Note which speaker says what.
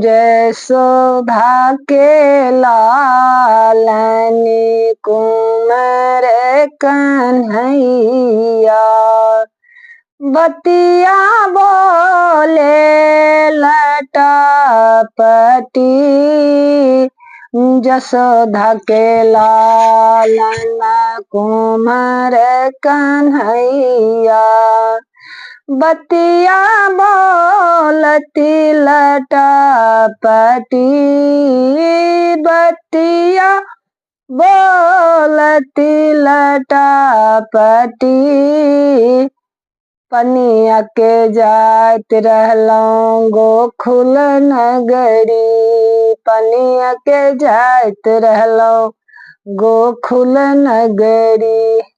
Speaker 1: जसोधा के लालनी कुंवर कन्हैया, बतिया बोले लटापटी। जसोधा के लालना कुंवर कन्हैया, बतिया बोलती लटापटी। बतिया बोलती लटापटी। पनिया के जात रहलौं गोकुल नगरी, पनिया के जात रहलौं गोकुल नगरी।